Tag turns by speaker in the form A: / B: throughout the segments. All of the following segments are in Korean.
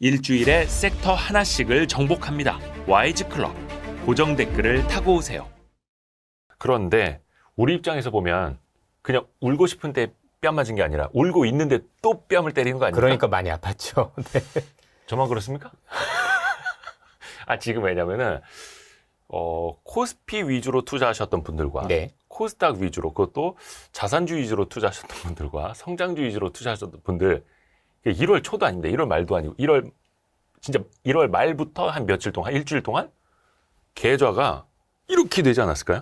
A: 일주일에 섹터 하나씩을 정복합니다. 와이즈클럽. 고정 댓글을 타고 오세요. 그런데 우리 입장에서 보면 그냥 울고 싶은데 뺨 맞은 게 아니라 울고 있는데 또 뺨을 때리는 거 아닙니까?
B: 그러니까 많이 아팠죠. 네.
A: 저만 그렇습니까? 지금 왜냐면은 코스피 위주로 투자하셨던 분들과
B: 네.
A: 코스닥 위주로, 그것도 자산주의 위주로 투자하셨던 분들과 성장주의 위주로 투자하셨던 분들, 1월 초도 아닌데 1월 말도 아니고 1월 말부터 한 며칠 동안, 한 일주일 동안 계좌가 이렇게 되지 않았을까요?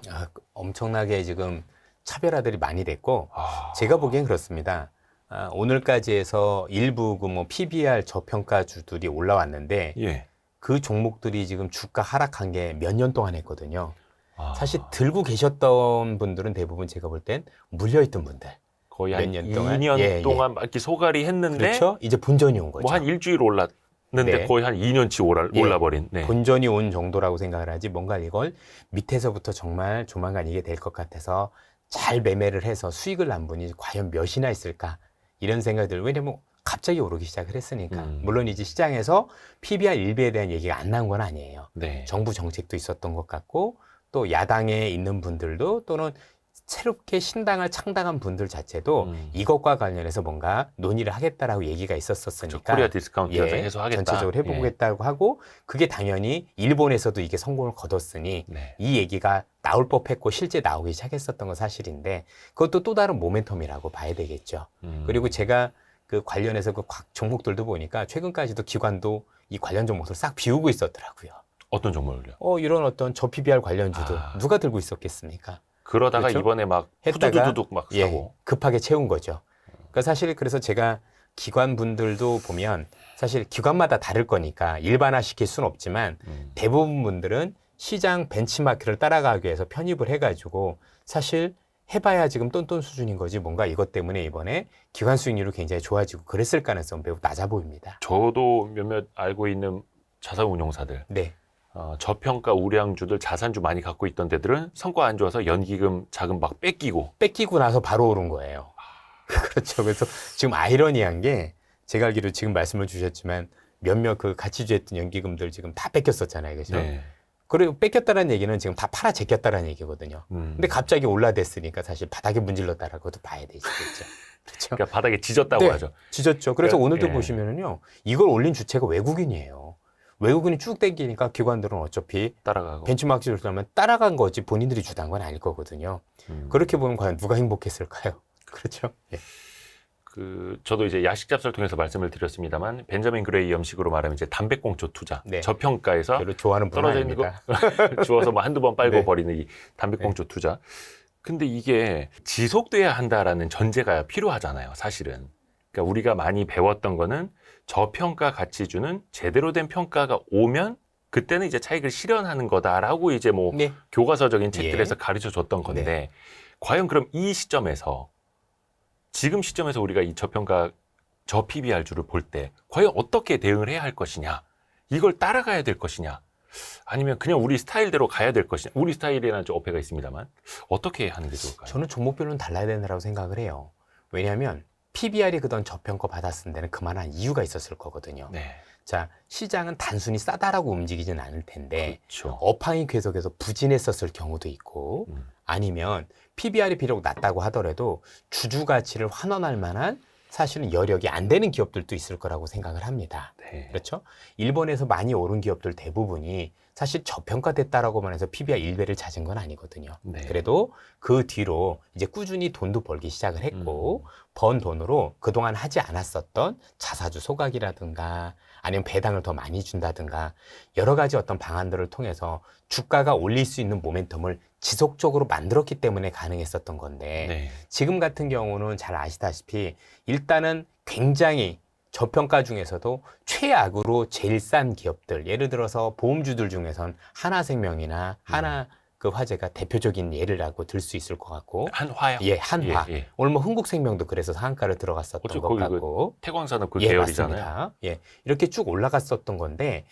B: 엄청나게 지금 차별화들이 많이 됐고 제가 보기엔 그렇습니다. 오늘까지 해서 일부 그 PBR 저평가주들이 올라왔는데
A: 예.
B: 그 종목들이 지금 주가 하락한 게 몇 년 동안 했거든요. 사실 들고 계셨던 분들은 대부분 제가 볼 땐 물려있던 분들.
A: 거의
B: 몇
A: 한
B: 년 동안?
A: 2년 동안 막 이렇게 소갈이 했는데
B: 그렇죠? 이제 본전이 온 거죠.
A: 뭐 한 일주일 올랐는데
B: 네.
A: 거의 한 2년치 올라버린. 네.
B: 본전이 온 정도라고 생각을 하지 뭔가 이걸 밑에서부터 정말 조만간 이게 될 것 같아서 잘 매매를 해서 수익을 난 분이 과연 몇이나 있을까 이런 생각이 들어요. 왜냐면 갑자기 오르기 시작을 했으니까. 물론 이제 시장에서 PBR 일배에 대한 얘기가 안 나온 건 아니에요.
A: 네.
B: 정부 정책도 있었던 것 같고 또 야당에 있는 분들도 또는 새롭게 신당을 창당한 분들 자체도 이것과 관련해서 뭔가 논의를 하겠다라고 얘기가 있었으니까
A: 코리아 디스카운트 해소하겠다.
B: 전체적으로 해보겠다고 하고 그게 당연히 일본에서도 이게 성공을 거뒀으니
A: 네.
B: 이 얘기가 나올 법했고 실제 나오기 시작했었던 건 사실인데 그것도 또 다른 모멘텀이라고 봐야 되겠죠. 그리고 제가 그 관련해서 그 종목들도 보니까 최근까지도 기관도 이 관련 종목을 싹 비우고 있었더라고요.
A: 어떤 종목을요?
B: 이런 어떤 저 PBR 관련주도 누가 들고 있었겠습니까?
A: 그러다가
B: 그렇죠?
A: 이번에 막
B: 했다가
A: 후두두둑 막 사고.
B: 급하게 채운 거죠. 그러니까 사실 그래서 제가 기관 분들도 보면 사실 기관마다 다를 거니까 일반화시킬 수는 없지만 대부분 분들은 시장 벤치마크를 따라가기 위해서 편입을 해가지고 사실 해봐야 지금 똔똔 수준인 거지 뭔가 이것 때문에 이번에 기관 수익률이 굉장히 좋아지고 그랬을 가능성은 매우 낮아 보입니다.
A: 저도 몇몇 알고 있는 자산운용사들,
B: 네.
A: 저평가 우량주들 자산주 많이 갖고 있던 데들은 성과 안 좋아서 연기금 자금 막 뺏기고
B: 나서 바로 오른 거예요. 그렇죠. 그래서 지금 아이러니한 게 제가 알기로 지금 말씀을 주셨지만 몇몇 그 가치주했던 연기금들 지금 다 뺏겼었잖아요. 그렇죠?
A: 네.
B: 그리고 뺏겼다는 얘기는 지금 다 팔아 제꼈다는 얘기거든요. 근데 갑자기 올라댔으니까 사실 바닥에 문질렀다라고도 봐야 되겠죠. 그렇죠?
A: 그러니까 바닥에 짖었다고
B: 네,
A: 하죠.
B: 짖었죠. 그래서
A: 그러니까,
B: 오늘도
A: 예.
B: 보시면은요, 이걸 올린 주체가 외국인이에요. 외국인이 쭉 땡기니까 기관들은 어차피
A: 따라가고.
B: 벤치마크를 하면 따라간 거지 본인들이 주단 건 아닐 거거든요. 그렇게 보면 과연 누가 행복했을까요? 그렇죠. 예.
A: 저도 이제 야식 잡설 통해서 말씀을 드렸습니다만 벤자민 그레이 형식으로 말하면 이제 담배꽁초 투자,
B: 네.
A: 저평가에서
B: 별로 좋아하는 분
A: 떨어져 있는 거
B: 아닙니다.
A: 주워서 뭐 한두 번 빨고
B: 네.
A: 버리는 이 담배꽁초 투자. 근데 이게 지속돼야 한다라는 전제가 필요하잖아요, 사실은. 그러니까 우리가 많이 배웠던 거는 저평가 가치주는 제대로 된 평가가 오면 그때는 이제 차익을 실현하는 거다라고 이제 뭐
B: 네.
A: 교과서적인 책들에서
B: 예.
A: 가르쳐 줬던 건데
B: 네.
A: 과연 그럼 이 시점에서 지금 시점에서 우리가 이 저평가 저 PBR주를 볼 때 과연 어떻게 대응을 해야 할 것이냐, 이걸 따라가야 될 것이냐, 아니면 그냥 우리 스타일대로 가야 될 것이냐. 우리 스타일이라는 좀 어폐가 있습니다만 어떻게 하는 게 좋을까요?
B: 저는 종목별로는 달라야 된다고 생각을 해요. 왜냐하면 PBR이 그동안 저평가 받았을 때는 그만한 이유가 있었을 거거든요.
A: 네,
B: 자, 시장은 단순히 싸다라고 움직이진 않을 텐데
A: 그렇죠.
B: 업황이 계속해서 부진했었을 경우도 있고 아니면 PBR이 비록 낮다고 하더라도 주주 가치를 환원할 만한 사실은 여력이 안 되는 기업들도 있을 거라고 생각을 합니다.
A: 네.
B: 그렇죠? 일본에서 많이 오른 기업들 대부분이 사실 저평가됐다라고만 해서 PBR 1배를 찾은 건 아니거든요.
A: 네.
B: 그래도 그 뒤로 이제 꾸준히 돈도 벌기 시작을 했고 번 돈으로 그동안 하지 않았었던 자사주 소각이라든가 아니면 배당을 더 많이 준다든가 여러 가지 어떤 방안들을 통해서 주가가 올릴 수 있는 모멘텀을 지속적으로 만들었기 때문에 가능했었던 건데
A: 네.
B: 지금 같은 경우는 잘 아시다시피 일단은 굉장히 저평가 중에서도 최악으로 제일 싼 기업들, 예를 들어서 보험주들 중에선 하나생명이나 하나 그 화재가 대표적인 예를라고 들 수 있을 것 같고,
A: 한화요?
B: 예, 한화.
A: 예, 예.
B: 오늘 뭐 흥국생명도 그래서 상한가를 들어갔었던
A: 그렇죠.
B: 것
A: 거기
B: 같고,
A: 태광산업 그
B: 예,
A: 계열이잖아요.
B: 맞습니다. 예, 이렇게 쭉 올라갔었던 건데,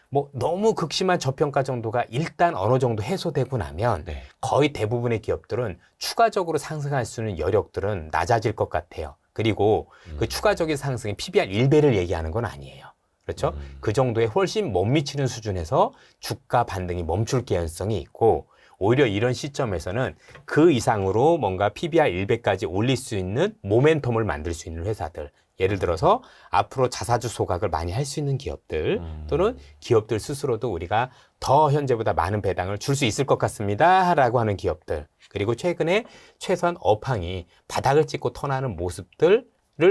B: 뭐 너무 극심한 저평가 정도가 일단 어느 정도 해소되고 나면
A: 네.
B: 거의 대부분의 기업들은 추가적으로 상승할 수 있는 여력들은 낮아질 것 같아요. 그리고 그 추가적인 상승이 PBR 1배를 얘기하는 건 아니에요. 그렇죠? 그 정도에 훨씬 못 미치는 수준에서 주가 반등이 멈출 개연성이 있고 오히려 이런 시점에서는 그 이상으로 뭔가 PBR 100까지 올릴 수 있는 모멘텀을 만들 수 있는 회사들 예를 들어서 앞으로 자사주 소각을 많이 할 수 있는 기업들 또는 기업들 스스로도 우리가 더 현재보다 많은 배당을 줄 수 있을 것 같습니다 라고 하는 기업들 그리고 최근에 최소한 업황이 바닥을 찍고 턴하는 모습들을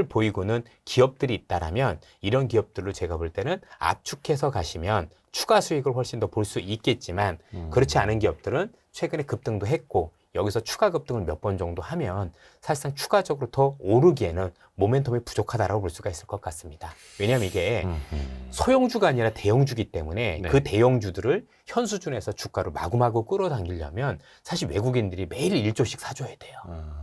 B: 보이고는 기업들이 있다라면 이런 기업들로 제가 볼 때는 압축해서 가시면 추가 수익을 훨씬 더 볼 수 있겠지만 그렇지 않은 기업들은 최근에 급등도 했고 여기서 추가 급등을 몇 번 정도 하면 사실상 추가적으로 더 오르기에는 모멘텀이 부족하다고 볼 수가 있을 것 같습니다. 왜냐하면 이게 소형주가 아니라 대형주기 때문에
A: 네.
B: 그 대형주들을 현 수준에서 주가로 마구마구 끌어당기려면 사실 외국인들이 매일 1조씩 사줘야 돼요.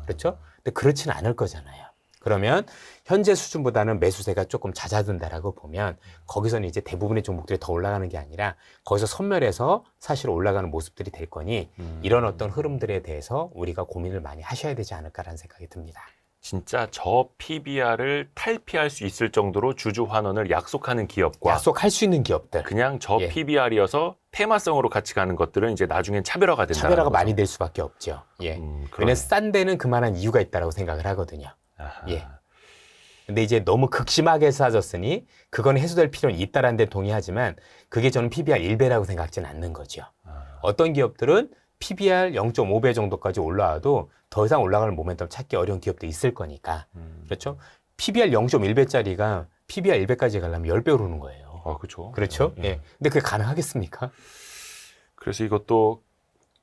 B: 그렇죠? 근데 그렇지는 않을 거잖아요. 그러면 현재 수준보다는 매수세가 조금 잦아든다라고 보면 거기서는 이제 대부분의 종목들이 더 올라가는 게 아니라 거기서 선멸해서 사실 올라가는 모습들이 될 거니 이런 어떤 흐름들에 대해서 우리가 고민을 많이 하셔야 되지 않을까라는 생각이 듭니다.
A: 진짜 저 PBR을 탈피할 수 있을 정도로 주주 환원을 약속하는 기업과
B: 약속할 수 있는 기업들.
A: 그냥 저
B: 예.
A: PBR이어서 테마성으로 같이 가는 것들은 이제 나중엔 차별화가 된다.
B: 차별화가 많이 될 수밖에 없죠. 예.
A: 그러네.
B: 왜냐면 싼 데는 그만한 이유가 있다고 생각을 하거든요.
A: 아하.
B: 예. 근데 이제 너무 극심하게 싸졌으니 그건 해소될 필요는 있다라는 데 동의하지만 그게 저는 PBR 1배라고 생각하지는 않는 거죠. 어떤 기업들은 PBR 0.5배 정도까지 올라와도 더 이상 올라가는 모멘텀 찾기 어려운 기업도 있을 거니까. 그렇죠? PBR 0.1배짜리가 PBR 1배까지 가려면 10배 오르는 거예요.
A: 그렇죠.
B: 그렇죠? 예. 근데 그게 가능하겠습니까?
A: 그래서 이것도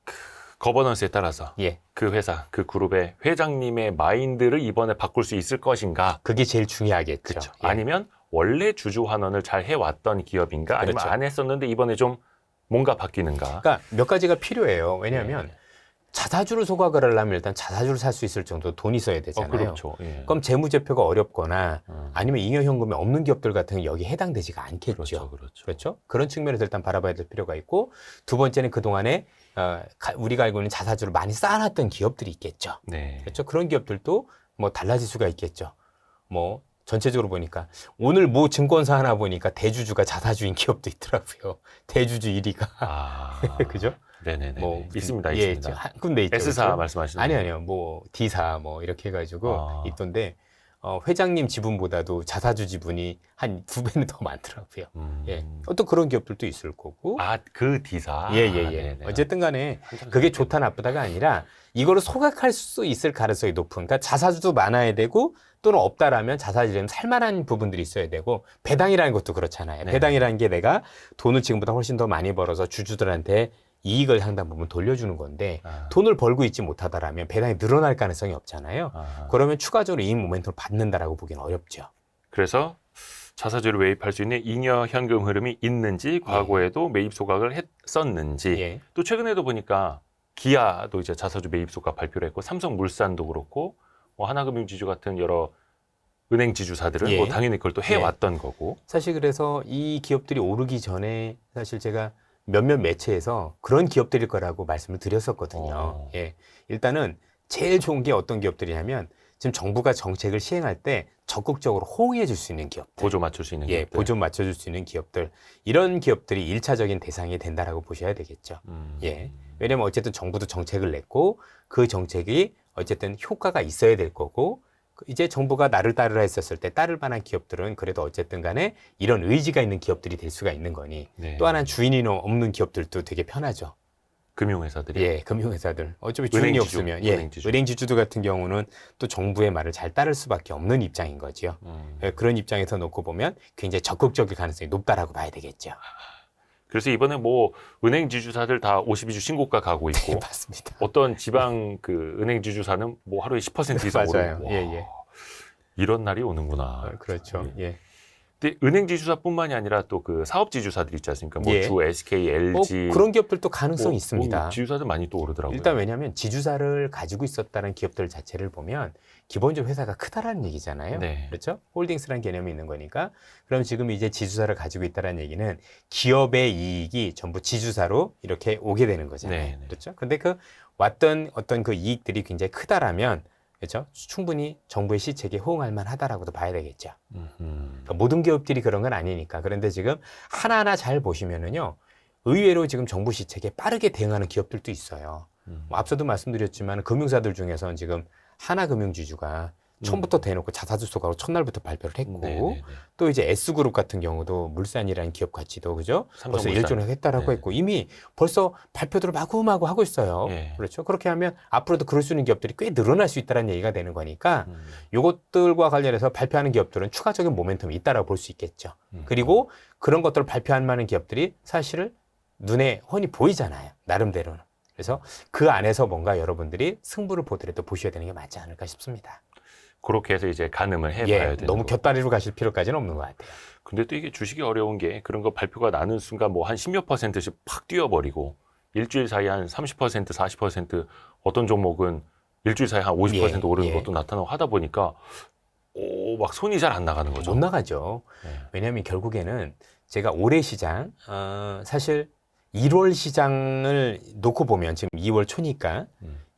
A: 그 거버넌스에 따라서
B: 예.
A: 그 회사, 그 그룹의 회장님의 마인드를 이번에 바꿀 수 있을 것인가?
B: 그게 제일 중요하겠죠.
A: 그렇죠.
B: 예.
A: 아니면 원래 주주 환원을 잘 해왔던 기업인가? 아니면
B: 그렇죠.
A: 안 했었는데 이번에 좀 뭔가 바뀌는가?
B: 그러니까 몇 가지가 필요해요. 왜냐하면 자사주를 소각을 하려면 일단 자사주를 살 수 있을 정도 돈이 있어야 되잖아요.
A: 그렇죠. 예.
B: 그럼 재무제표가 어렵거나 아니면 잉여현금이 없는 기업들 같은 경우 여기 해당되지가 않겠죠.
A: 그렇죠. 그렇죠.
B: 그렇죠? 그런 측면에서 일단 바라봐야 될 필요가 있고 두 번째는 그동안에 우리가 알고 있는 자사주를 많이 쌓아놨던 기업들이 있겠죠.
A: 네.
B: 그렇죠? 그런 기업들도 뭐 달라질 수가 있겠죠. 뭐 전체적으로 보니까 오늘 뭐 증권사 하나 보니까 대주주가 자사주인 기업도 있더라고요. 대주주 1위가.
A: 아.
B: 그죠?
A: 네네네.
B: 뭐
A: 있습니다.
B: 예,
A: 있습니다.
B: 한 군데 있죠.
A: S사
B: 그렇죠?
A: 말씀하시는
B: 아니요. 뭐 D사 뭐 이렇게 해가지고
A: 아.
B: 있던데 회장님 지분보다도 자사주 지분이 한 2배는 더 많더라고요. 예. 또 그런 기업들도 있을 거고.
A: 그 D사.
B: 예.
A: 네네.
B: 어쨌든 간에
A: 한참
B: 그게
A: 생각해보네.
B: 좋다 나쁘다가 아니라 이거를 소각할 수 있을 가능성이 높은. 그러니까 자사주도 많아야 되고 또는 없다라면 자사주라면 살만한 부분들이 있어야 되고 배당이라는 것도 그렇잖아요.
A: 네.
B: 배당이라는 게 내가 돈을 지금보다 훨씬 더 많이 벌어서 주주들한테 이익을 상당 부분 돌려주는 건데 돈을 벌고 있지 못하다라면 배당이 늘어날 가능성이 없잖아요. 그러면 추가적으로 이익 모멘텀을 받는다라고 보기는 어렵죠.
A: 그래서 자사주를 매입할 수 있는 잉여 현금 흐름이 있는지 과거에도 매입 소각을 했었는지
B: 예.
A: 또 최근에도 보니까 기아도 이제 자사주 매입 소각 발표를 했고 삼성물산도 그렇고 뭐 하나금융지주 같은 여러 은행 지주사들은
B: 예.
A: 뭐 당연히 그걸 또 해왔던 거고.
B: 사실 그래서 이 기업들이 오르기 전에 사실 제가 몇몇 매체에서 그런 기업들일 거라고 말씀을 드렸었거든요. 예. 일단은 제일 좋은 게 어떤 기업들이냐면 지금 정부가 정책을 시행할 때 적극적으로 호응해 줄 수 있는 기업들.
A: 보조 맞출 수 있는
B: 예,
A: 기업들.
B: 보조 맞춰 줄 수 있는 기업들. 이런 기업들이 일차적인 대상이 된다라고 보셔야 되겠죠. 예. 왜냐면 어쨌든 정부도 정책을 냈고 그 정책이 어쨌든 효과가 있어야 될 거고 이제 정부가 나를 따르라 했었을 때 따를 만한 기업들은 그래도 어쨌든 간에 이런 의지가 있는 기업들이 될 수가 있는 거니
A: 네.
B: 또 하나는 주인이 없는 기업들도 되게 편하죠.
A: 금융회사들이.
B: 예, 금융회사들. 어차피 주인이
A: 은행지주,
B: 없으면 예,
A: 은행지주.
B: 은행지주들 같은 경우는 또 정부의 말을 잘 따를 수밖에 없는 입장인 거지요. 예, 그런 입장에서 놓고 보면 굉장히 적극적일 가능성이 높다라고 봐야 되겠죠.
A: 그래서 이번에 뭐 은행 지주사들 다 52주 신고가 가고 있고
B: 네, 맞습니다.
A: 어떤 지방 그 은행 지주사는 뭐 하루에 10% 이상
B: 맞아요.
A: 오르고.
B: 예, 예.
A: 이런 날이 오는구나.
B: 그렇죠. 예.
A: 근데 은행 지주사뿐만이 아니라 또 그 사업 지주사들 있지 않습니까? 뭐
B: 예.
A: 주, SK, LG
B: 그런 기업들도 가능성이
A: 뭐
B: 있습니다.
A: 지주사들 많이 또 오르더라고요.
B: 일단 왜냐하면 지주사를 가지고 있었다는 기업들 자체를 보면 기본적으로 회사가 크다라는 얘기잖아요.
A: 네.
B: 그렇죠? 홀딩스라는 개념이 있는 거니까. 그럼 지금 이제 지주사를 가지고 있다는 얘기는 기업의 이익이 전부 지주사로 이렇게 오게 되는 거잖아요.
A: 네, 네.
B: 그렇죠? 근데 그 왔던 어떤 그 이익들이 굉장히 크다라면 그렇죠? 충분히 정부의 시책에 호응할 만하다라고도 봐야 되겠죠.
A: 음흠.
B: 그러니까 모든 기업들이 그런 건 아니니까. 그런데 지금 하나하나 잘 보시면은요, 의외로 지금 정부 시책에 빠르게 대응하는 기업들도 있어요. 뭐 앞서도 말씀드렸지만 금융사들 중에서는 지금 하나금융지주가 처음부터 대놓고 자사주소가로 첫날부터 발표를 했고,
A: 네네네.
B: 또 이제 S그룹 같은 경우도 물산이라는 기업 가치도 그죠? 벌써
A: 삼성물산.
B: 1조를 했다라고
A: 네네.
B: 했고 이미 벌써 발표들을 마구마구 하고 있어요.
A: 예.
B: 그렇죠? 그렇게 하면 앞으로도 그럴 수 있는 기업들이 꽤 늘어날 수 있다는 얘기가 되는 거니까
A: 음.
B: 요것들과 관련해서 발표하는 기업들은 추가적인 모멘텀이 있다라고 볼 수 있겠죠. 그리고 그런 것들을 발표할 만한 기업들이 사실은 눈에 훤히 보이잖아요. 나름대로는. 그래서 그 안에서 뭔가 여러분들이 승부를 보더라도 보셔야 되는 게 맞지 않을까 싶습니다.
A: 그렇게 해서 이제 가늠을 해봐야
B: 예,
A: 되는
B: 너무
A: 거고.
B: 곁다리로 가실 필요까지는 없는 것 같아요.
A: 근데 또 이게 주식이 어려운 게 그런 거 발표가 나는 순간 뭐 한 10몇 %씩 팍 뛰어버리고 일주일 사이에 한 30%, 40% 어떤 종목은 일주일 사이에 한 50%
B: 예,
A: 오르는
B: 예.
A: 것도 나타나고 하다 보니까 막 손이 잘 안 나가는 거죠.
B: 못 나가죠.
A: 네.
B: 왜냐하면 결국에는 제가 올해 시장, 사실 1월 시장을 놓고 보면 지금 2월 초니까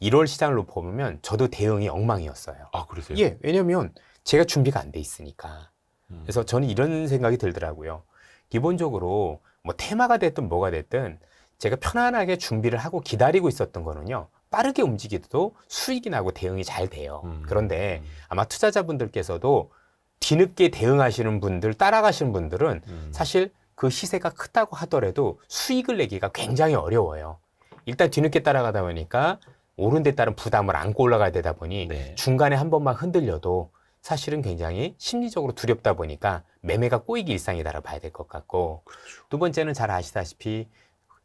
B: 1월 시장을 놓고 보면 저도 대응이 엉망이었어요.
A: 아, 그러세요?
B: 예, 왜냐면 제가 준비가 안 돼 있으니까.
A: 음.
B: 그래서 저는 이런 생각이 들더라고요. 기본적으로 뭐 테마가 됐든 뭐가 됐든 제가 편안하게 준비를 하고 기다리고 있었던 거는요. 빠르게 움직이도 수익이 나고 대응이 잘 돼요. 그런데 아마 투자자분들께서도 뒤늦게 대응하시는 분들, 따라가시는 분들은 사실 그 시세가 크다고 하더라도 수익을 내기가 굉장히 어려워요. 일단 뒤늦게 따라가다 보니까 오른 데 따른 부담을 안고 올라가야 되다 보니
A: 네.
B: 중간에 한 번만 흔들려도 사실은 굉장히 심리적으로 두렵다 보니까 매매가 꼬이기 일상이다라고 봐야 될 것 같고, 두 번째는 잘 아시다시피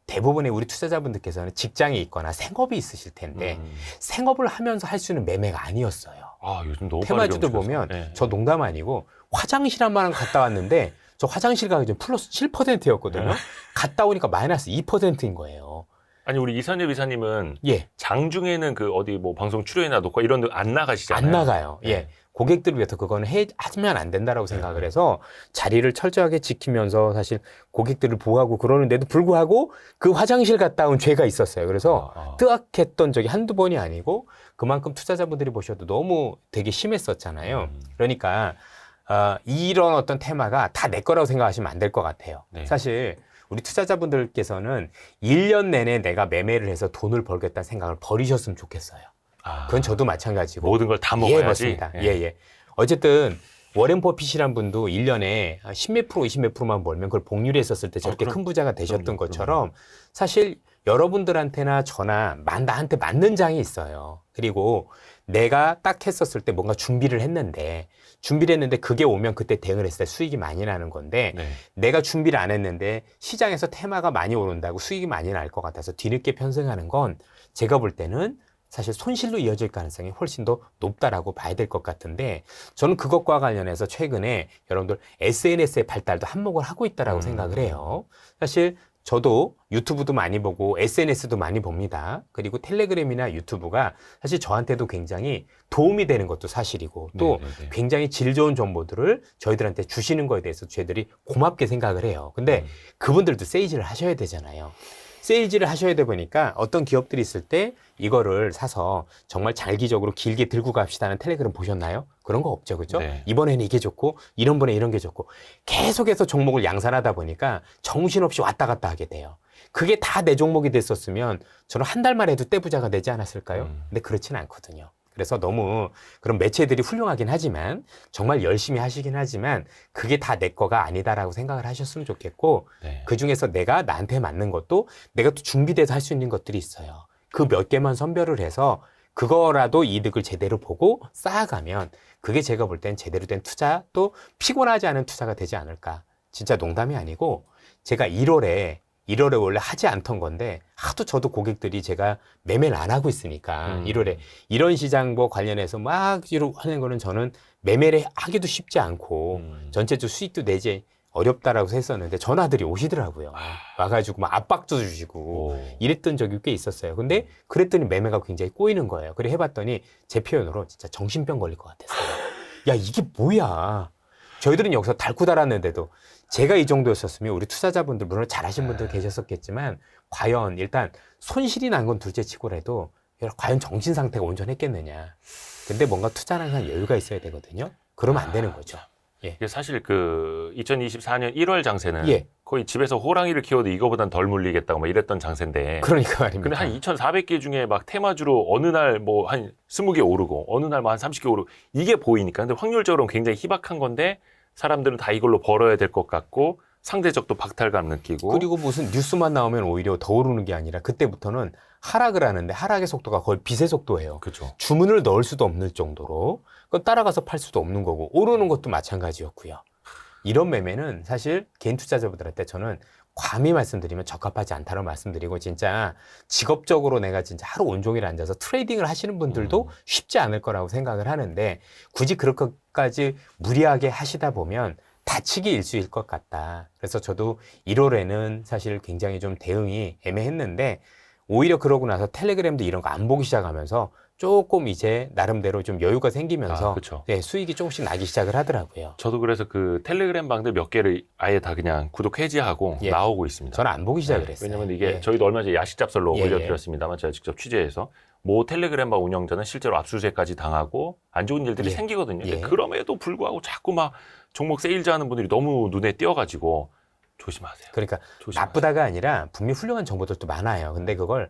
B: 대부분의 우리 투자자분들께서는 직장에 있거나 생업이 있으실 텐데 생업을 하면서 할 수 있는 매매가 아니었어요.
A: 아, 요즘 너무
B: 테마주도
A: 빠르게
B: 보면
A: 움직여서. 네.
B: 저 농담 아니고 화장실 한 번 갔다 왔는데 저 화장실 가기 전 플러스 7%였거든요. 갔다 오니까 마이너스 2%인 거예요.
A: 아니, 우리 이선엽 이사님은
B: 예,
A: 장중에는 그 어디 뭐 방송 출연이나 녹화 이런 데 안 나가시잖아요.
B: 안 나가요.
A: 네.
B: 예. 고객들을 위해서 그거는 하면 안 된다라고 생각을 해서 자리를 철저하게 지키면서 사실 고객들을 보호하고 그러는데도 불구하고 그 화장실 갔다 온 죄가 있었어요. 그래서 뜨악했던 적이 한두 번이 아니고 그만큼 투자자분들이 보셔도 너무 되게 심했었잖아요. 그러니까 이런 어떤 테마가 다 내 거라고 생각하시면 안 될 것 같아요.
A: 네.
B: 사실 우리 투자자분들께서는 1년 내내 내가 매매를 해서 돈을 벌겠다는 생각을 버리셨으면 좋겠어요. 그건 저도 마찬가지고.
A: 모든 걸 다 먹어야지.
B: 예, 맞습니다. 예, 예. 어쨌든 워렌 버핏이란 분도 1년에 10몇 프로, 20몇 프로만 벌면 그걸 복리를 했었을 때 저렇게
A: 그럼,
B: 큰 부자가 되셨던
A: 그럼요.
B: 것처럼 사실 여러분들한테나 저나 나한테 맞는 장이 있어요. 그리고 내가 딱 했었을 때 뭔가 준비를 했는데 그게 오면 그때 대응을 했을 때 수익이 많이 나는 건데
A: 네.
B: 내가 준비를 안 했는데 시장에서 테마가 많이 오른다고 수익이 많이 날 것 같아서 뒤늦게 편승하는 건 제가 볼 때는 사실 손실로 이어질 가능성이 훨씬 더 높다라고 봐야 될 것 같은데 저는 그것과 관련해서 최근에 여러분들 SNS의 발달도 한몫을 하고 있다라고 생각을 해요. 사실 저도 유튜브도 많이 보고 SNS도 많이 봅니다. 그리고 텔레그램이나 유튜브가 사실 저한테도 굉장히 도움이 되는 것도 사실이고 또
A: 네네네.
B: 굉장히 질 좋은 정보들을 저희들한테 주시는 거에 대해서 저희들이 고맙게 생각을 해요. 근데 그분들도 세일즈를 하셔야 되잖아요. 세일즈를 하셔야 돼 보니까 어떤 기업들이 있을 때 이거를 사서 정말 장기적으로 길게 들고 갑시다는 텔레그램 보셨나요? 그런 거 없죠, 그죠?
A: 네.
B: 이번에는 이게 좋고 이런 번에 이런 게 좋고 계속해서 종목을 양산하다 보니까 정신없이 왔다 갔다 하게 돼요. 그게 다 내 종목이 됐었으면 저는 한 달만 해도 떼부자가 되지 않았을까요? 근데 그렇지는 않거든요. 그래서 너무 그런 매체들이 훌륭하긴 하지만 정말 열심히 하시긴 하지만 그게 다 내 거가 아니다라고 생각을 하셨으면 좋겠고
A: 네.
B: 그중에서 내가 나한테 맞는 것도 내가 또 준비돼서 할 수 있는 것들이 있어요. 그 몇 개만 선별을 해서 그거라도 이득을 제대로 보고 쌓아가면 그게 제가 볼 땐 제대로 된 투자 또 피곤하지 않은 투자가 되지 않을까. 진짜 농담이 아니고 제가 1월에 원래 하지 않던 건데 하도 저도 고객들이 제가 매매를 안 하고 있으니까 1월에 이런 시장과 관련해서 막 하는 거는 저는 매매를 하기도 쉽지 않고 전체적 수익도 내지 어렵다라고 했었는데 전화들이 오시더라고요. 와가지고 막 압박도 주시고 이랬던 적이 꽤 있었어요. 근데 그랬더니 매매가 굉장히 꼬이는 거예요. 그래 해봤더니 제 표현으로 진짜 정신병 걸릴 것 같았어요. 야 이게 뭐야. 저희들은 여기서 달고 달았는데도 제가 이 정도였었으면 우리 투자자분들 물론 잘하신 분들 계셨었겠지만 과연 일단 손실이 난 건 둘째 치고라도 과연 정신 상태가 온전했겠느냐. 근데 뭔가 투자는 항상 여유가 있어야 되거든요. 그러면 안 되는 거죠.
A: 이게 사실 그 2024년 1월 장세는
B: 예.
A: 거의 집에서 호랑이를 키워도 이거보단 덜 물리겠다고 막 이랬던 장세인데.
B: 그러니까 말입니다.
A: 근데 한 2,400개 중에 막 테마주로 어느 날 뭐 한 20개 오르고 어느 날 뭐 한 30개 오르고 이게 보이니까. 근데 확률적으로는 굉장히 희박한 건데 사람들은 다 이걸로 벌어야 될 것 같고 상대적 또 박탈감 느끼고.
B: 그리고 무슨 뉴스만 나오면 오히려 더 오르는 게 아니라 그때부터는 하락을 하는데 하락의 속도가 거의 빛의 속도예요.
A: 그렇죠.
B: 주문을 넣을 수도 없는 정도로 그건 따라가서 팔 수도 없는 거고 오르는 것도 마찬가지였고요. 이런 매매는 사실 개인 투자자분들한테 저는 감히 말씀드리면 적합하지 않다는 말씀드리고 진짜 직업적으로 내가 진짜 하루 온종일 앉아서 트레이딩을 하시는 분들도 쉽지 않을 거라고 생각을 하는데 굳이 그렇게까지 무리하게 하시다 보면 다치기 일쑤일 것 같다. 그래서 저도 1월에는 사실 굉장히 좀 대응이 애매했는데 오히려 그러고 나서 텔레그램도 이런 거 안 보기 시작하면서 조금 이제 나름대로 좀 여유가 생기면서
A: 그렇죠.
B: 네, 수익이 조금씩 나기 시작을 하더라고요.
A: 저도 그래서 그 텔레그램 방들 몇 개를 아예 다 그냥 구독 해지하고
B: 예.
A: 나오고 있습니다.
B: 저는 안 보기 시작을 했어요.
A: 왜냐면 이게
B: 예.
A: 저희도 얼마 전에 야식잡설로
B: 예,
A: 올려드렸습니다만 제가 직접 취재해서 모 텔레그램 방 운영자는 실제로 압수수색까지 당하고 안 좋은 일들이
B: 예.
A: 생기거든요. 근데
B: 예.
A: 그럼에도 불구하고 자꾸 막 종목 세일즈하는 분들이 너무 눈에 띄어가지고 조심하세요.
B: 그러니까
A: 조심하세요.
B: 나쁘다가 아니라 분명히 훌륭한 정보들도 많아요. 근데 그걸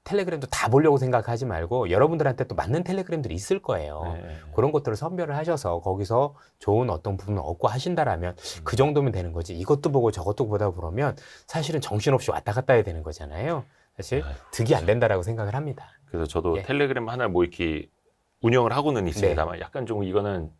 B: 텔레그램도 다 보려고 생각하지 말고 여러분들한테 또 맞는 텔레그램들이 있을 거예요.
A: 네.
B: 그런 것들을 선별을 하셔서 거기서 좋은 어떤 부분을 얻고 하신다라면 그 정도면 되는 거지. 이것도 보고 저것도 보다 보면 사실은 정신없이 왔다 갔다 해야 되는 거잖아요. 사실
A: 아유,
B: 득이 안 된다라고 생각을 합니다.
A: 그래서 저도
B: 예.
A: 텔레그램 하나 뭐 이렇게 운영을 하고는 있습니다만 약간 좀 이거는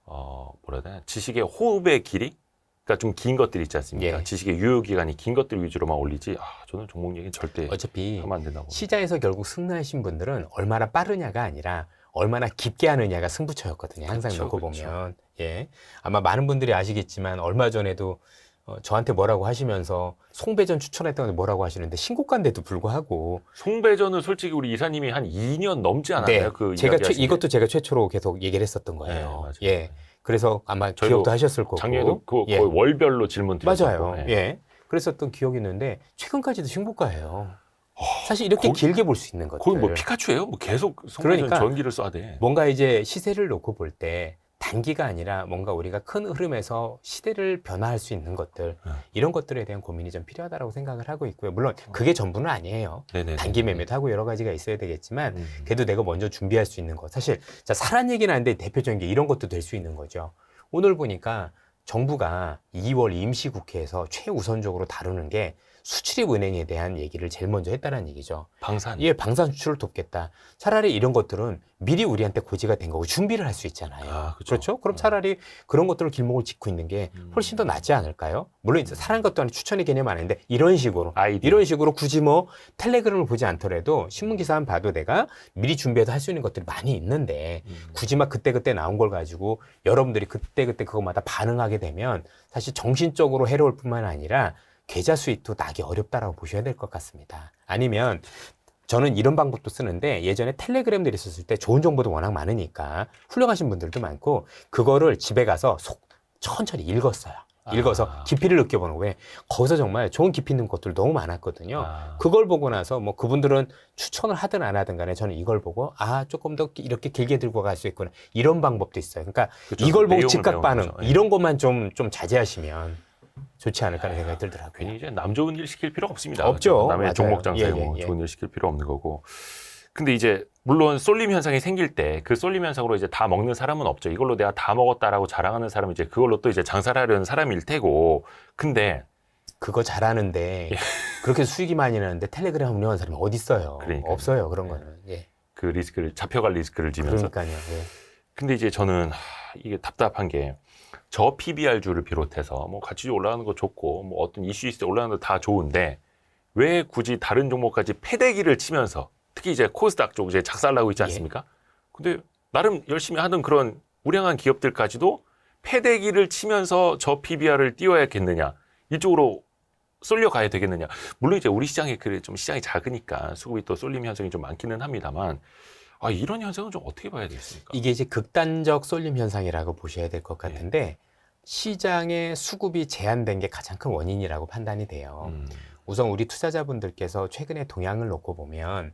A: 뭐라 해야 되나 지식의 호흡의 길이 그러니까 좀 긴 것들 있지 않습니까?
B: 예.
A: 지식의 유효 기간이 긴 것들 위주로만 올리지. 저는 종목 얘기는 절대
B: 어차피
A: 하면 안 된다고.
B: 시장에서 결국 승리하신 분들은 얼마나 빠르냐가 아니라 얼마나 깊게 하느냐가 승부처였거든요. 항상
A: 그쵸,
B: 놓고
A: 그쵸.
B: 보면. 예. 아마 많은 분들이 아시겠지만 얼마 전에도 저한테 뭐라고 하시면서 송배전 추천했던 데 뭐라고 하시는데 신고가인데도 불구하고
A: 송배전은 솔직히 우리 이사님이 한 2년 넘지 않았나요? 그
B: 제가
A: 이야기하신 게?
B: 이것도 제가 최초로 계속 얘기를 했었던 거예요.
A: 네, 맞아요.
B: 예. 그래서 아마
A: 저희도
B: 기억도 하셨을 거고.
A: 작년에도
B: 예.
A: 거의 월별로 질문 드렸었고.
B: 맞아요. 예. 그랬었던 기억이 있는데 최근까지도 신고가예요. 사실 이렇게
A: 거기-
B: 길게 볼 수 있는 것들.
A: 거의 뭐 피카츄예요? 뭐 계속 송배전
B: 그러니까
A: 전기를 쏴야 돼.
B: 뭔가 이제 시세를 놓고 볼 때 단기가 아니라 뭔가 우리가 큰 흐름에서 시대를 변화할 수 있는 것들 이런 것들에 대한 고민이 좀 필요하다고 생각을 하고 있고요. 물론 그게 전부는 아니에요.
A: 네네.
B: 단기 매매도 하고 여러 가지가 있어야 되겠지만 그래도 내가 먼저 준비할 수 있는 것. 사실 자, 사란 얘기는 하는데 대표적인 게 이런 것도 될 수 있는 거죠. 오늘 보니까 정부가 2월 임시국회에서 최우선적으로 다루는 게 수출입은행에 대한 얘기를 제일 먼저 했다는 얘기죠.
A: 방산.
B: 예, 방산 수출을 돕겠다. 차라리 이런 것들은 미리 우리한테 고지가 된 거고 준비를 할 수 있잖아요.
A: 그쵸.
B: 그렇죠? 그럼 차라리 그런 것들을 길목을 짚고 있는 게 훨씬 더 낫지 않을까요? 물론 이제 사는 것도 아니고 추천의 개념 아닌데 이런 식으로
A: 아이디어.
B: 이런 식으로 굳이 뭐 텔레그램을 보지 않더라도 신문 기사만 봐도 내가 미리 준비해서 할 수 있는 것들이 많이 있는데 굳이 막 그때그때 나온 걸 가지고 여러분들이 그때그때 그것마다 반응하게 되면 사실 정신적으로 해로울 뿐만 아니라 계좌 수익도 나기 어렵다라고 보셔야 될 것 같습니다. 아니면 저는 이런 방법도 쓰는데 예전에 텔레그램들이 있었을 때 좋은 정보도 워낙 많으니까 훌륭하신 분들도 많고 그거를 집에 가서 천천히 읽었어요. 읽어서 깊이를 느껴보는 거예요. 거기서 정말 좋은 깊이 있는 것들 너무 많았거든요. 그걸 보고 나서 뭐 그분들은 추천을 하든 안 하든 간에 저는 이걸 보고 조금 더 이렇게 길게 들고 갈 수 있구나. 이런 방법도 있어요. 그러니까
A: 그쵸.
B: 이걸 보고
A: 내용을
B: 즉각
A: 배우는
B: 반응
A: 거죠. 예.
B: 이런 것만 좀 자제하시면 좋지 않을까 하는 생각이 들더라고요.
A: 괜히 이제 남 좋은 일 시킬 필요 없습니다.
B: 없죠.
A: 남의
B: 맞아요.
A: 종목 장사에 뭐 좋은 일 시킬 필요 없는 거고. 근데 이제 물론 쏠림 현상이 생길 때 그 쏠림 현상으로 이제 다 먹는 사람은 없죠. 이걸로 내가 다 먹었다라고 자랑하는 사람은 이제 그걸로 또 이제 장사를 하려는 사람일 테고. 근데
B: 그거 잘하는데 그렇게 수익이 많이 나는데 텔레그램 운영하는 사람이 어디 있어요?
A: 그러니까요.
B: 없어요. 그런 거는. 예.
A: 그 리스크를 잡혀갈 리스크를 지면서.
B: 그러니까요. 예.
A: 근데 이제 저는 이게 답답한 게 저 PBR주를 비롯해서 뭐 가치 올라가는 거 좋고 뭐 어떤 이슈 있을 때 올라가는 거 다 좋은데 왜 굳이 다른 종목까지 패대기를 치면서 특히 이제 코스닥 쪽 이제 작살나고 있지 않습니까? 근데 나름 열심히 하던 그런 우량한 기업들까지도 패대기를 치면서 저 PBR을 띄워야겠느냐 이쪽으로 쏠려가야 되겠느냐. 물론 이제 우리 시장이 그래 좀 시장이 작으니까 수급이 또 쏠림 현상이 좀 많기는 합니다만 이런 현상은 좀 어떻게 봐야 되겠습니까?
B: 이게 이제 극단적 쏠림 현상이라고 보셔야 될 것 같은데 시장의 수급이 제한된 게 가장 큰 원인이라고 판단이 돼요. 우선 우리 투자자분들께서 최근에 동향을 놓고 보면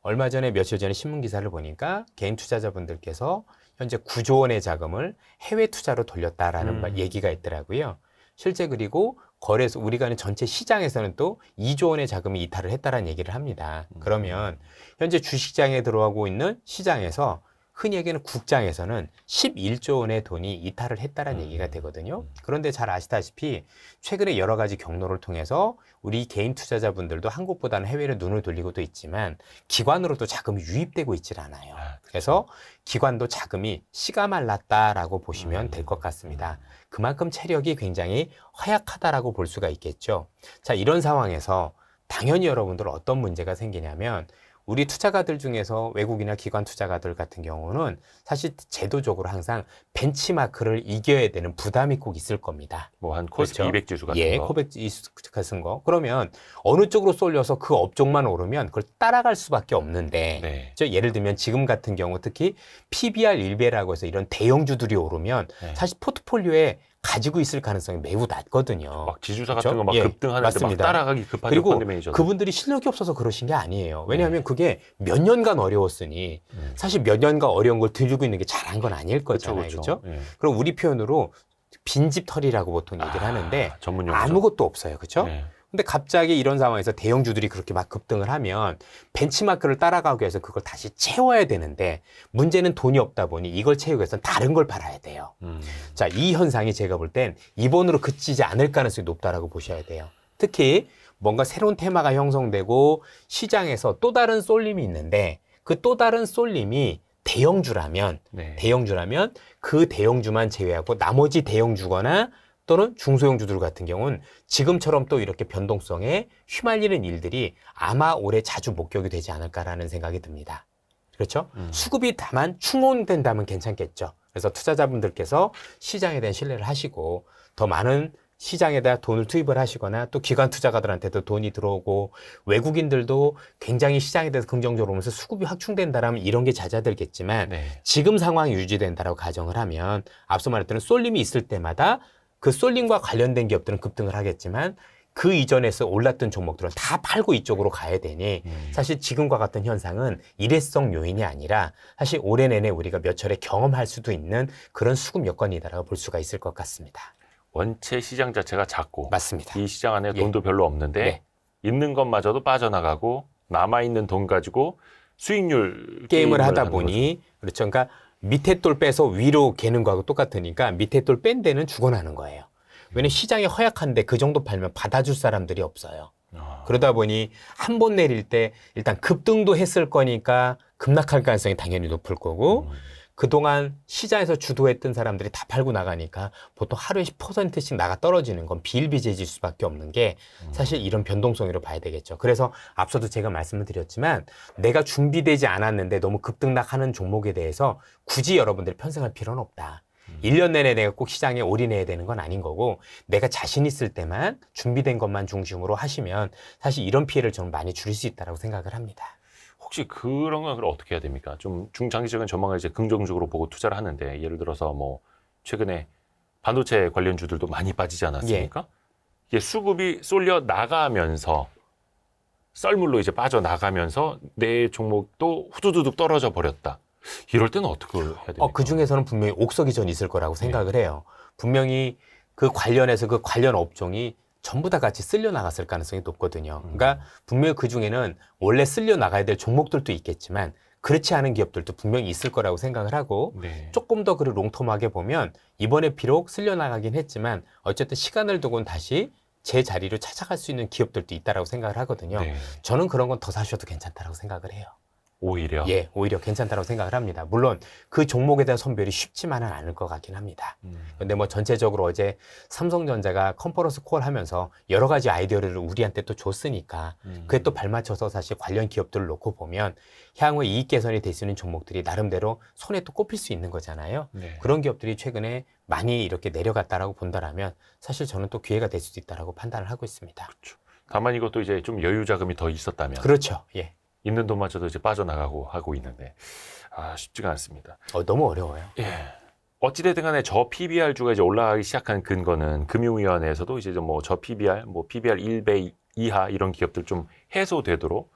B: 얼마 전에 며칠 전에 신문 기사를 보니까 개인 투자자분들께서 현재 9조 원의 자금을 해외 투자로 돌렸다라는 얘기가 있더라고요. 실제 그리고 거래소 우리가 하는 전체 시장에서는 또 2조 원의 자금이 이탈을 했다라는 얘기를 합니다. 그러면 현재 주식시장에 들어가고 있는 시장에서 흔히 얘기하는 국장에서는 11조 원의 돈이 이탈을 했다라는 얘기가 되거든요. 그런데 잘 아시다시피 최근에 여러 가지 경로를 통해서 우리 개인 투자자분들도 한국보다는 해외로 눈을 돌리고도 있지만 기관으로도 자금이 유입되고 있질 않아요. 그래서 기관도 자금이 씨가 말랐다라고 보시면 될 것 같습니다. 그만큼 체력이 굉장히 허약하다라고 볼 수가 있겠죠. 자, 이런 상황에서 당연히 여러분들 어떤 문제가 생기냐면 우리 투자가들 중에서 외국이나 기관 투자가들 같은 경우는 사실 제도적으로 항상 벤치마크를 이겨야 되는 부담이 꼭 있을 겁니다.
A: 뭐 한 코스피
B: 그렇죠?
A: 200 지수 같은
B: 예,
A: 거.
B: 코백 지수 같은 거. 그러면 어느 쪽으로 쏠려서 그 업종만 오르면 그걸 따라갈 수밖에 없는데
A: 네.
B: 예를 들면 지금 같은 경우 특히 PBR 1배라고 해서 이런 대형주들이 오르면
A: 네.
B: 사실 포트폴리오에 가지고 있을 가능성이 매우 낮거든요.
A: 막 지주사
B: 그렇죠?
A: 같은 거 막
B: 예,
A: 급등하는데
B: 맞습니다.
A: 막 따라가기 급하죠.
B: 그리고
A: 펀드 매니저들.
B: 그분들이 실력이 없어서 그러신 게 아니에요. 왜냐하면 그게 몇 년간 어려웠으니 사실 몇 년간 어려운 걸 들고 있는 게 잘한 건 아닐 거잖아요. 그렇죠?
A: 예.
B: 그럼 우리 표현으로 빈집털이라고 보통 얘기를 하는데
A: 전문 용어죠.
B: 아무것도 없어요. 그렇죠?
A: 네.
B: 근데 갑자기 이런 상황에서 대형주들이 그렇게 막 급등을 하면 벤치마크를 따라가기 위해서 그걸 다시 채워야 되는데 문제는 돈이 없다 보니 이걸 채우기 위해서는 다른 걸 팔아야 돼요. 자, 이 현상이 제가 볼 땐 이번으로 그치지 않을 가능성이 높다라고 보셔야 돼요. 특히 뭔가 새로운 테마가 형성되고 시장에서 또 다른 쏠림이 있는데 그 또 다른 쏠림이 대형주라면
A: 네.
B: 대형주라면 그 대형주만 제외하고 나머지 대형주거나 또는 중소형주들 같은 경우는 지금처럼 또 이렇게 변동성에 휘말리는 일들이 아마 올해 자주 목격이 되지 않을까라는 생각이 듭니다. 그렇죠? 수급이 다만 충원된다면 괜찮겠죠. 그래서 투자자분들께서 시장에 대한 신뢰를 하시고 더 많은 시장에다 돈을 투입을 하시거나 또 기관 투자가들한테도 돈이 들어오고 외국인들도 굉장히 시장에 대해서 긍정적으로 보면서 수급이 확충된다라면 이런 게 잦아들겠지만
A: 네.
B: 지금 상황이 유지된다라고 가정을 하면 앞서 말했던 쏠림이 있을 때마다 그 쏠림과 관련된 기업들은 급등을 하겠지만 그 이전에서 올랐던 종목들은 다 팔고 이쪽으로 가야 되니 사실 지금과 같은 현상은 일회성 요인이 아니라 사실 올해 내내 우리가 몇 차례 경험할 수도 있는 그런 수급 여건이다라고 볼 수가 있을 것 같습니다.
A: 원체 시장 자체가 작고
B: 맞습니다.
A: 이 시장 안에
B: 예.
A: 돈도 별로 없는데
B: 네.
A: 있는 것마저도 빠져나가고 남아있는 돈 가지고 수익률
B: 게임을 하다
A: 하는
B: 보니 그렇죠. 그러니까 밑에 돌 빼서 위로 개는 거하고 똑같으니까 밑에 돌 뺀 데는 죽어나는 거예요. 왜냐면 시장이 허약한데 그 정도 팔면 받아줄 사람들이 없어요.
A: 거죠.
B: 그러다 보니 한 번 내릴 때 일단 급등도 했을 거니까 급락할 가능성이 당연히 높을 거고 그동안 시장에서 주도했던 사람들이 다 팔고 나가니까 보통 하루에 10%씩 나가 떨어지는 건 비일비재해질 수밖에 없는 게 사실 이런 변동성으로 봐야 되겠죠. 그래서 앞서도 제가 말씀을 드렸지만 내가 준비되지 않았는데 너무 급등락하는 종목에 대해서 굳이 여러분들이 편승할 필요는 없다. 1년 내내 내가 꼭 시장에 올인해야 되는 건 아닌 거고 내가 자신 있을 때만 준비된 것만 중심으로 하시면 사실 이런 피해를 좀 많이 줄일 수 있다고 생각을 합니다.
A: 혹시 그런 건 그럼 어떻게 해야 됩니까? 좀 중장기적인 전망을 이제 긍정적으로 보고 투자를 하는데 예를 들어서 뭐 최근에 반도체 관련주들도 많이 빠지지 않았습니까? 이게 수급이 쏠려 나가면서 썰물로 이제 빠져나가면서 내 종목도 후두두둑 떨어져 버렸다. 이럴 때는 어떻게 해야 됩니까?
B: 그 중에서는 분명히 옥석이 전 있을 거라고 생각을 해요. 분명히 그 관련해서 그 관련 업종이 전부 다 같이 쓸려 나갔을 가능성이 높거든요. 그러니까 분명히 그 중에는 원래 쓸려 나가야 될 종목들도 있겠지만 그렇지 않은 기업들도 분명히 있을 거라고 생각을 하고
A: 네.
B: 조금 더 그를 롱텀하게 보면 이번에 비록 쓸려 나가긴 했지만 어쨌든 시간을 두고는 다시 제 자리로 찾아갈 수 있는 기업들도 있다라고 생각을 하거든요.
A: 네.
B: 저는 그런 건 더 사셔도 괜찮다라고 생각을 해요.
A: 오히려.
B: 예, 오히려 괜찮다고 생각을 합니다. 물론 그 종목에 대한 선별이 쉽지만은 않을 것 같긴 합니다. 근데 뭐 전체적으로 어제 삼성전자가 컨퍼런스 콜 하면서 여러 가지 아이디어를 우리한테 또 줬으니까 그에 또 발맞춰서 사실 관련 기업들을 놓고 보면 향후 이익 개선이 될 수 있는 종목들이 나름대로 손에 또 꼽힐 수 있는 거잖아요.
A: 네.
B: 그런 기업들이 최근에 많이 이렇게 내려갔다라고 본다라면 사실 저는 또 기회가 될 수도 있다라고 판단을 하고 있습니다.
A: 다만 이것도 이제 좀 여유 자금이 더 있었다면
B: 그렇죠. 예.
A: 있는 돈마저도 이제 빠져나가고 하고 있는데 쉽지가 않습니다.
B: 너무 어려워요.
A: 예. 어찌됐든 간에 저 PBR주가 이제 올라가기 시작한 근거는 금융위원회에서도 이제 뭐 저 PBR, 뭐 PBR 1배 이하 이런 기업들 좀 해소되도록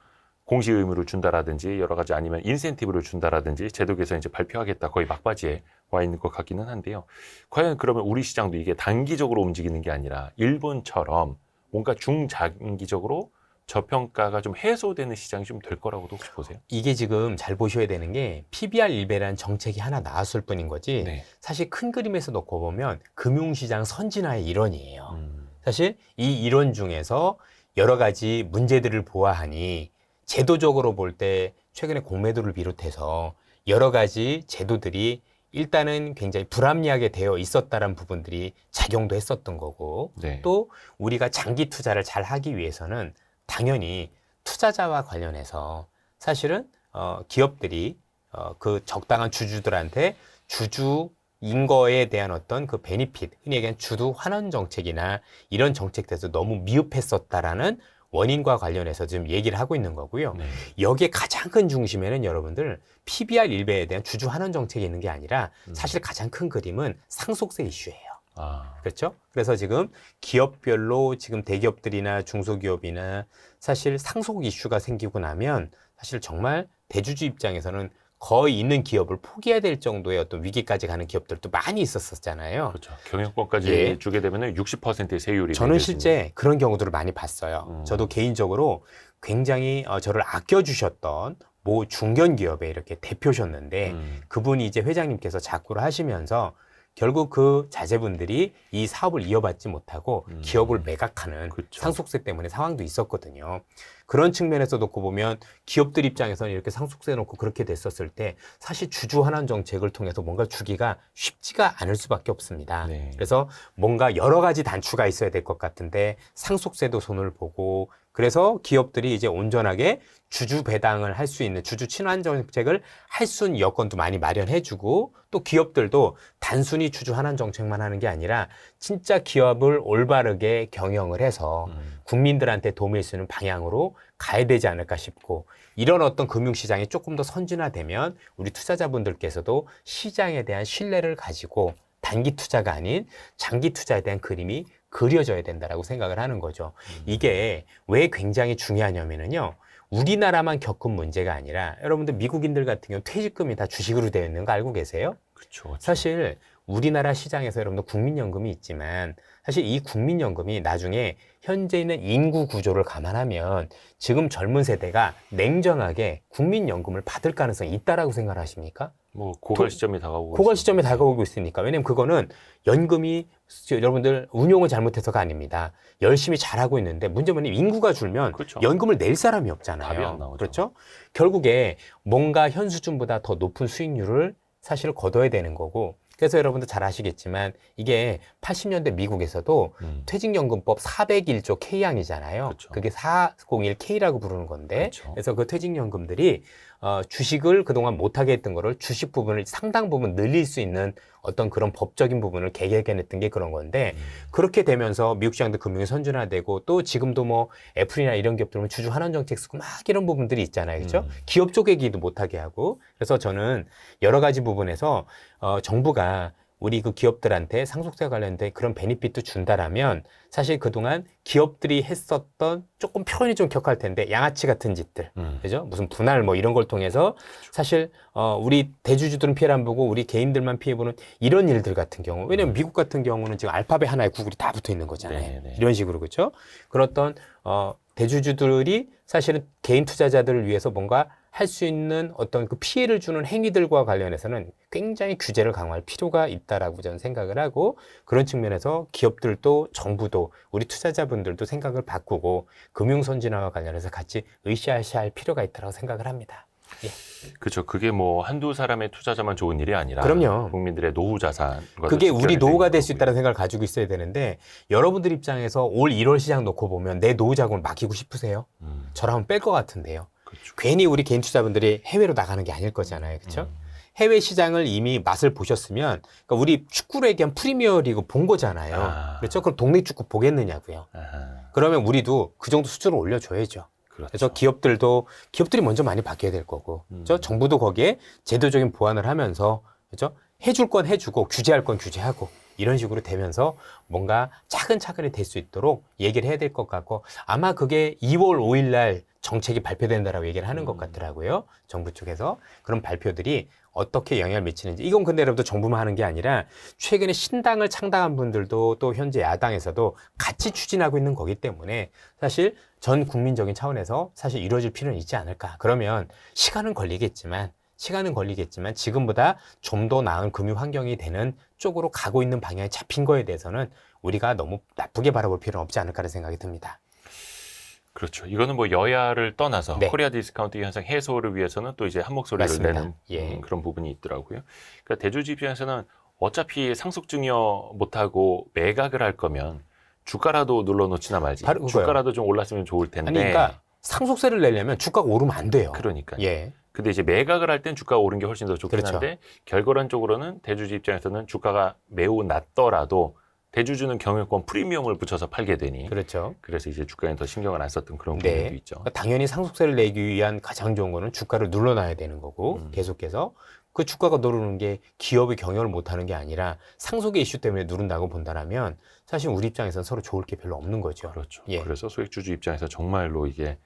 A: 공시 의무를 준다라든지 여러 가지 아니면 인센티브를 준다라든지 제도 개선 이제 발표하겠다 거의 막바지에 와 있는 것 같기는 한데요. 과연 그러면 우리 시장도 이게 단기적으로 움직이는 게 아니라 일본처럼 뭔가 중장기적으로 저평가가 좀 해소되는 시장이 좀 될 거라고도 혹시 보세요?
B: 이게 지금 잘 보셔야 되는 게 PBR 일배라는 정책이 하나 나왔을 뿐인 거지
A: 네.
B: 사실 큰 그림에서 놓고 보면 금융시장 선진화의 일원이에요.
A: 음.
B: 사실 이 일원 중에서 여러 가지 문제들을 보아하니 제도적으로 볼 때 최근에 공매도를 비롯해서 여러 가지 제도들이 일단은 굉장히 불합리하게 되어 있었다는 부분들이 작용도 했었던 거고
A: 네.
B: 또 우리가 장기 투자를 잘 하기 위해서는 당연히 투자자와 관련해서 사실은 기업들이 그 적당한 주주들한테 주주인 거에 대한 어떤 그 베니핏, 흔히 얘기하는 주주 환원 정책이나 이런 정책에서 너무 미흡했었다라는 원인과 관련해서 지금 얘기를 하고 있는 거고요.
A: 네.
B: 여기에 가장 큰 중심에는 여러분들 PBR 일배에 대한 주주 환원 정책이 있는 게 아니라 사실 가장 큰 그림은 상속세 이슈예요.
A: 아.
B: 그렇죠? 그래서 지금 기업별로 지금 대기업들이나 중소기업이나 사실 상속 이슈가 생기고 나면 사실 정말 대주주 입장에서는 거의 있는 기업을 포기해야 될 정도의 어떤 위기까지 가는 기업들도 많이 있었잖아요.
A: 그렇죠. 경영권까지
B: 예.
A: 주게 되면 60%의 세율이
B: 저는
A: 매겨지는-
B: 실제 그런 경우들을 많이 봤어요. 저도 개인적으로 굉장히 저를 아껴주셨던 모 중견기업의 이렇게 대표셨는데 그분이 이제 회장님께서 자꾸를 하시면서 결국 그 자제분들이 이 사업을 이어받지 못하고 기업을 매각하는
A: 그렇죠.
B: 상속세 때문에 상황도 있었거든요. 그런 측면에서 놓고 보면 기업들 입장에서는 이렇게 상속세 놓고 그렇게 됐었을 때 사실 주주 환원 정책을 통해서 뭔가 주기가 쉽지가 않을 수밖에 없습니다.
A: 네.
B: 그래서 뭔가 여러 가지 단추가 있어야 될 것 같은데 상속세도 손을 보고 그래서 기업들이 이제 온전하게 주주 배당을 할 수 있는 주주 친환 정책을 할 수 있는 여건도 많이 마련해주고 또 기업들도 단순히 주주 환원 정책만 하는 게 아니라 진짜 기업을 올바르게 경영을 해서 국민들한테 도움을 주는 방향으로 가야 되지 않을까 싶고 이런 어떤 금융시장이 조금 더 선진화되면 우리 투자자분들께서도 시장에 대한 신뢰를 가지고 단기 투자가 아닌 장기 투자에 대한 그림이 그려져야 된다라고 생각을 하는 거죠. 이게 왜 굉장히 중요하냐면요. 우리나라만 겪은 문제가 아니라 여러분들 미국인들 같은 경우 퇴직금이 다 주식으로 되어 있는 거 알고 계세요?
A: 그렇죠.
B: 사실 우리나라 시장에서 여러분들 국민연금이 있지만 사실 이 국민연금이 나중에 현재 있는 인구 구조를 감안하면 지금 젊은 세대가 냉정하게 국민연금을 받을 가능성이 있다라고 생각하십니까?
A: 뭐 고갈 시점이 다가오고
B: 고갈
A: 있습니다.
B: 시점에 다가오고 있으니까. 왜냐면 그거는 연금이 여러분들 운용을 잘못해서가 아닙니다. 열심히 잘하고 있는데 문제는 뭐냐면 인구가 줄면
A: 그렇죠.
B: 연금을 낼 사람이
A: 답이
B: 없잖아요.
A: 안 나오죠.
B: 그렇죠? 결국에 뭔가 현 수준보다 더 높은 수익률을 사실 거둬야 되는 거고 그래서 여러분들 잘 아시겠지만 이게 80년대 미국에서도 퇴직연금법 401조 K항이잖아요.
A: 그렇죠.
B: 그게 401K라고 부르는 건데
A: 그렇죠.
B: 그래서 그 퇴직연금들이 주식을 그동안 못하게 했던 거를 주식 부분을 상당 부분 늘릴 수 있는 어떤 그런 법적인 부분을 개개했던 게 그런 건데 그렇게 되면서 미국 시장도 금융이 선진화되고 또 지금도 뭐 애플이나 이런 기업들 보면 주주 환원 정책 쓰고 막 이런 부분들이 있잖아요. 그렇죠? 기업 쪼개기도 못하게 하고 그래서 저는 여러 가지 부분에서 정부가 우리 그 기업들한테 상속세 관련된 그런 베니핏도 준다라면 사실 그동안 기업들이 했었던 조금 표현이 좀 격할 텐데 양아치 같은 짓들, 그죠? 무슨 분할 뭐 이런 걸 통해서 사실 우리 대주주들은 피해를 안 보고 우리 개인들만 피해 보는 이런 일들 같은 경우 왜냐면 미국 같은 경우는 지금 알파벳 하나에 구글이 다 붙어 있는 거잖아요.
A: 네네.
B: 이런 식으로 그렇죠? 그렇던 대주주들이 사실은 개인 투자자들을 위해서 뭔가 할 수 있는 어떤 그 피해를 주는 행위들과 관련해서는 굉장히 규제를 강화할 필요가 있다라고 저는 생각을 하고 그런 측면에서 기업들도 정부도 우리 투자자분들도 생각을 바꾸고 금융 선진화와 관련해서 같이 으쌰으쌰 할 필요가 있다고 생각을 합니다. 예.
A: 그렇죠. 그게 뭐 한두 사람의 투자자만 좋은 일이 아니라
B: 그럼요.
A: 국민들의 노후 자산과
B: 그게 우리 노후가 될 수
A: 거고요.
B: 있다는 생각을 가지고 있어야 되는데 여러분들 입장에서 올 1월 시장 놓고 보면 내 노후 자금을 맡기고 싶으세요? 저랑 한번 뺄 것 같은데요.
A: 그렇죠.
B: 괜히 우리 개인 투자분들이 해외로 나가는 게 아닐 거잖아요. 그렇죠? 해외 시장을 이미 맛을 보셨으면 그러니까 우리 축구를 얘기한 프리미어리그 본 거잖아요.
A: 아.
B: 그렇죠? 그럼 동네 축구 보겠느냐고요.
A: 아하,
B: 그러면 우리도 그 정도 수준을 올려줘야죠.
A: 그렇죠.
B: 그래서 기업들이 먼저 많이 바뀌어야 될 거고, 그렇죠? 정부도 거기에 제도적인 보완을 하면서, 그렇죠? 해줄 건 해주고 규제할 건 규제하고 이런 식으로 되면서 뭔가 차근차근히 될 수 있도록 얘기를 해야 될 것 같고 아마 그게 2월 5일 날 정책이 발표된다라고 얘기를 하는 것 같더라고요. 정부 쪽에서. 그런 발표들이 어떻게 영향을 미치는지. 이건 근데 여러분들 정부만 하는 게 아니라 최근에 신당을 창당한 분들도 또 현재 야당에서도 같이 추진하고 있는 거기 때문에 사실 전 국민적인 차원에서 사실 이루어질 필요는 있지 않을까. 그러면 시간은 걸리겠지만 지금보다 좀 더 나은 금융 환경이 되는 쪽으로 가고 있는 방향이 잡힌 거에 대해서는 우리가 너무 나쁘게 바라볼 필요는 없지 않을까라는 생각이 듭니다.
A: 그렇죠. 이거는 뭐 여야를 떠나서
B: 네.
A: 코리아 디스카운트 현상 해소를 위해서는 또 이제 한 목소리를
B: 맞습니다.
A: 내는
B: 예.
A: 그런 부분이 있더라고요. 그러니까 대주주 입장에서는 어차피 상속 증여 못하고 매각을 할 거면 주가라도 눌러놓지나 말지.
B: 바로 그거예요.
A: 주가라도 좀 올랐으면 좋을 텐데.
B: 아니, 그러니까 상속세를 내려면 주가가 오르면 안 돼요.
A: 그러니까요.
B: 예.
A: 근데 이제 매각을 할 땐 주가가 오른 게 훨씬 더 좋긴
B: 그렇죠.
A: 한데 결과론적으로는 대주주 입장에서는 주가가 매우 낮더라도 대주주는 경영권 프리미엄을 붙여서 팔게 되니
B: 그렇죠.
A: 그래서 이제 주가에 더 신경을 안 썼던 그런
B: 네.
A: 부분도 있죠.
B: 그러니까 당연히 상속세를 내기 위한 가장 좋은 거는 주가를 눌러놔야 되는 거고 계속해서 그 주가가 누르는 게 기업이 경영을 못하는 게 아니라 상속의 이슈 때문에 누른다고 본다라면 사실 우리 입장에서는 서로 좋을 게 별로 없는 거죠.
A: 그렇죠.
B: 예.
A: 그래서 소액주주 입장에서 정말로 이게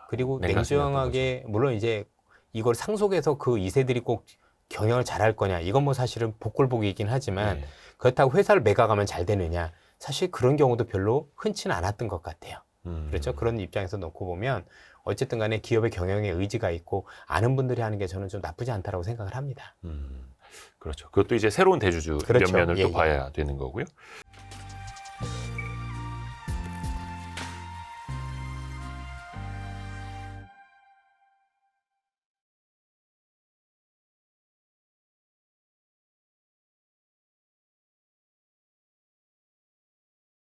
B: 그리고
A: 냉각이
B: 냉정하게 물론 이제 이걸 상속해서 그 2세들이 꼭 경영을 잘할 거냐 이건 뭐 사실은 복골복이긴 하지만
A: 네.
B: 그렇다고 회사를 매각하면 잘 되느냐 사실 그런 경우도 별로 흔치는 않았던 것 같아요. 그렇죠. 그런 입장에서 놓고 보면 어쨌든 간에 기업의 경영에 의지가 있고 아는 분들이 하는 게 저는 좀 나쁘지 않다라고 생각을 합니다.
A: 그렇죠. 그것도 이제 새로운 대주주
B: 그렇죠.
A: 면면을
B: 예,
A: 또
B: 예.
A: 봐야 되는 거고요.